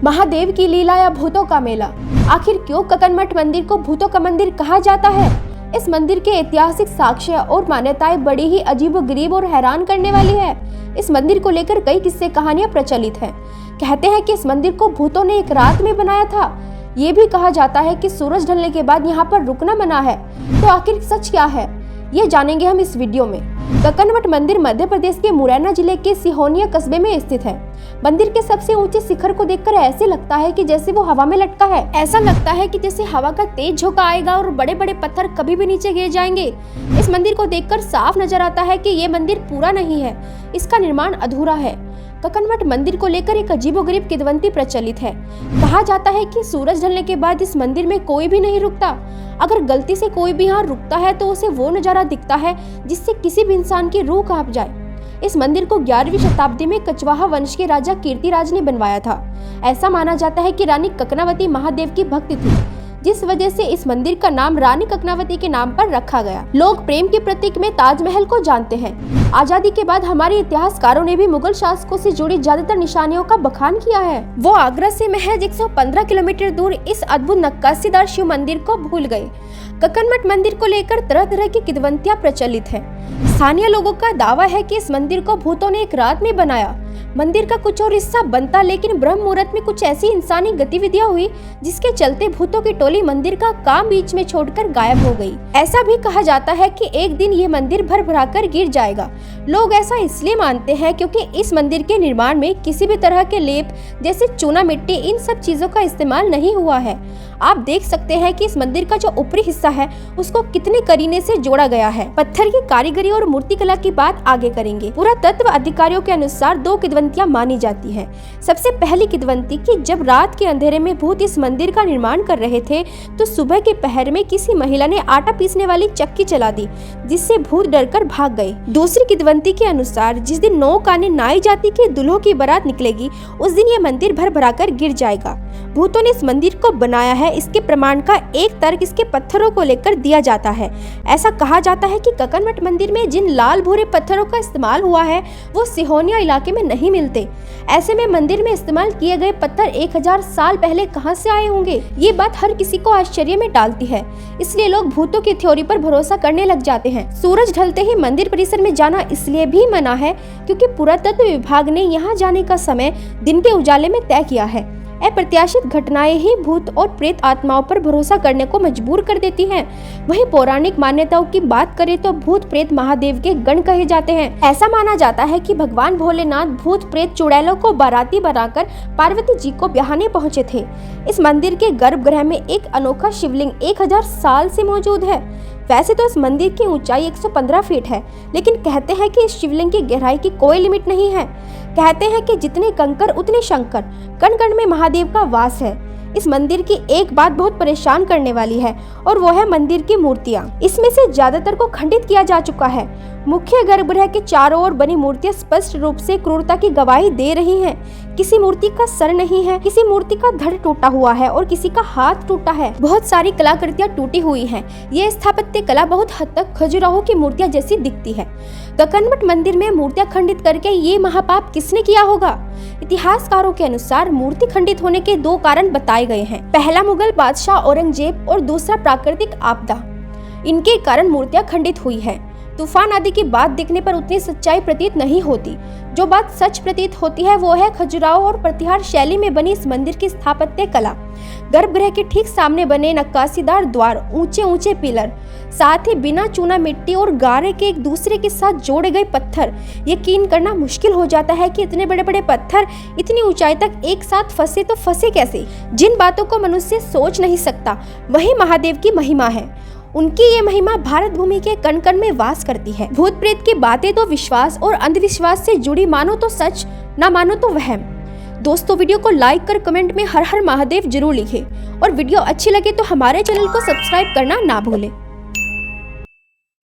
महादेव की लीला या भूतों का मेला। आखिर क्यों ककनमठ मंदिर को भूतों का मंदिर कहा जाता है? इस मंदिर के ऐतिहासिक साक्ष्य और मान्यताएं बड़ी ही अजीबोगरीब और हैरान करने वाली है। इस मंदिर को लेकर कई किस्से कहानियां प्रचलित हैं। कहते हैं कि इस मंदिर को भूतों ने एक रात में बनाया था। ये भी कहा जाता है कि सूरज ढलने के बाद यहाँ पर रुकना मना है। तो आखिर सच क्या है, ये जानेंगे हम इस वीडियो में। ककनमठ मंदिर मध्य प्रदेश के मुरैना जिले के सिहोनिया कस्बे में स्थित है। मंदिर के सबसे ऊंचे शिखर को देखकर ऐसे लगता है कि जैसे वो हवा में लटका है। ऐसा लगता है कि जैसे हवा का तेज झोंका आएगा और बड़े बड़े पत्थर कभी भी नीचे गिर जाएंगे। इस मंदिर को देखकर साफ नजर आता है कि ये मंदिर पूरा नहीं है, इसका निर्माण अधूरा है। ककनमठ मंदिर को लेकर एक अजीबोगरीब किंवदंती प्रचलित है। कहा जाता है कि सूरज ढलने के बाद इस मंदिर में कोई भी नहीं रुकता। अगर गलती से कोई भी यहाँ रुकता है तो उसे वो नजारा दिखता है जिससे किसी भी इंसान की रूह कांप जाए। इस मंदिर को 11वीं शताब्दी में कछवाहा वंश के राजा कीर्तिराज ने बनवाया था। ऐसा माना जाता है कि रानी ककनावती महादेव की भक्त थी, जिस वजह से इस मंदिर का नाम रानी ककनावती के नाम पर रखा गया। लोग प्रेम के प्रतीक में ताजमहल को जानते हैं। आजादी के बाद हमारे इतिहासकारों ने भी मुगल शासकों से जुड़ी ज्यादातर निशानियों का बखान किया है। वो आगरा से महज 115 किलोमीटर दूर इस अद्भुत नक्काशीदार शिव मंदिर को भूल गए। ककनमठ मंदिर को लेकर तरह तरह की किंवदंतियां प्रचलित हैं। स्थानीय लोगों का दावा है कि इस मंदिर को भूतों ने एक रात में बनाया। मंदिर का कुछ और हिस्सा बनता, लेकिन ब्रह्म मुहूर्त में कुछ ऐसी इंसानी गतिविधियां हुई जिसके चलते भूतों की टोली मंदिर का काम बीच में छोड़कर गायब हो गई। ऐसा भी कहा जाता है कि एक दिन ये मंदिर भर भराकर गिर जाएगा। लोग ऐसा इसलिए मानते हैं क्योंकि इस मंदिर के निर्माण में किसी भी तरह के लेप जैसे चूना मिट्टी इन सब चीजों का इस्तेमाल नहीं हुआ है। आप देख सकते हैं कि इस मंदिर का जो ऊपरी हिस्सा है उसको कितने करीने से जोड़ा गया है। पत्थर की कारीगरी और मूर्तिकला की बात आगे करेंगे। पुरातत्व अधिकारियों के अनुसार 2 किंवदंतियां मानी जाती हैं। सबसे पहली किंवदंती कि जब रात के अंधेरे में भूत इस मंदिर का निर्माण कर रहे थे तो सुबह के पहर में किसी महिला ने आटा पीसने वाली चक्की चला दी, जिससे भूत डरकर भाग गए। दूसरी किंवदंती के अनुसार जिस दिन 9 काने नाई जाति के दूल्हों की बारात निकलेगी उस दिन ये मंदिर भर भराकर गिर जाएगा। भूतों ने इस मंदिर को बनाया है, इसके प्रमाण का एक तर्क इसके पत्थरों को लेकर दिया जाता है। ऐसा कहा जाता है कि ककनमठ मंदिर में जिन लाल भूरे पत्थरों का इस्तेमाल हुआ है वो सिहोनिया इलाके में नहीं मिलते। ऐसे में मंदिर में इस्तेमाल किए गए पत्थर 1000 साल पहले कहां से आए होंगे? ये बात हर किसी को आश्चर्य में डालती है, इसलिए लोग भूतों की थ्योरी पर भरोसा करने लग जाते हैं। सूरज ढलते ही मंदिर परिसर में जाना इसलिए भी मना है क्योंकि पुरातत्व विभाग ने यहाँ जाने का समय दिन के उजाले में तय किया है। अप्रत्याशित घटनाएं ही भूत और प्रेत आत्माओं पर भरोसा करने को मजबूर कर देती हैं। वहीं पौराणिक मान्यताओं की बात करें तो भूत प्रेत महादेव के गण कहे जाते हैं। ऐसा माना जाता है कि भगवान भोलेनाथ भूत प्रेत चुड़ैलों को बाराती बनाकर पार्वती जी को ब्याहने पहुंचे थे। इस मंदिर के गर्भगृह में एक अनोखा शिवलिंग 1000 साल से मौजूद है। वैसे तो इस मंदिर की ऊंचाई 115 फीट है, लेकिन कहते हैं कि इस शिवलिंग की गहराई की कोई लिमिट नहीं है। कहते हैं कि जितने कंकर उतने शंकर, कण कण में महादेव का वास है। इस मंदिर की एक बात बहुत परेशान करने वाली है और वो है मंदिर की मूर्तियाँ। इसमें से ज्यादातर को खंडित किया जा चुका है। मुख्य गर्भगृह के चारों ओर बनी मूर्तियां स्पष्ट रूप से क्रूरता की गवाही दे रही हैं। किसी मूर्ति का सर नहीं है, किसी मूर्ति का धड़ टूटा हुआ है और किसी का हाथ टूटा है। बहुत सारी कलाकृतियां टूटी हुई हैं। ये स्थापत्य कला बहुत हद तक खजुराहो की मूर्तियां जैसी दिखती है। ककनमठ मंदिर में मूर्तियां खंडित करके ये महापाप किसने किया होगा? इतिहासकारों के अनुसार मूर्ति खंडित होने के 2 कारण बताए गए हैं। पहला मुगल बादशाह औरंगजेब और दूसरा प्राकृतिक आपदा। इनके कारण मूर्तियां खंडित हुई है। तूफान आदि की बात देखने पर उतनी सच्चाई प्रतीत नहीं होती। जो बात सच प्रतीत होती है वो है खजुराहो और प्रतिहार शैली में बनी इस मंदिर की स्थापत्य कला। गर्भगृह के ठीक सामने बने नक्काशीदार द्वार, ऊंचे ऊंचे पिलर, साथ ही बिना चूना मिट्टी और गारे के एक दूसरे के साथ जोड़े गए पत्थर। यकीन करना मुश्किल हो जाता है कि इतने बड़े बड़े पत्थर इतनी ऊंचाई तक एक साथ फंसे तो फंसे कैसे? जिन बातों को मनुष्य सोच नहीं सकता वही महादेव की महिमा है। उनकी ये महिमा भारत भूमि के कण कण में वास करती है। भूत प्रेत की बातें तो विश्वास और अंधविश्वास से जुड़ी, मानो तो सच, ना मानो तो वहम। दोस्तों, वीडियो को लाइक कर कमेंट में हर हर महादेव जरूर लिखें और वीडियो अच्छी लगे तो हमारे चैनल को सब्सक्राइब करना ना भूलें।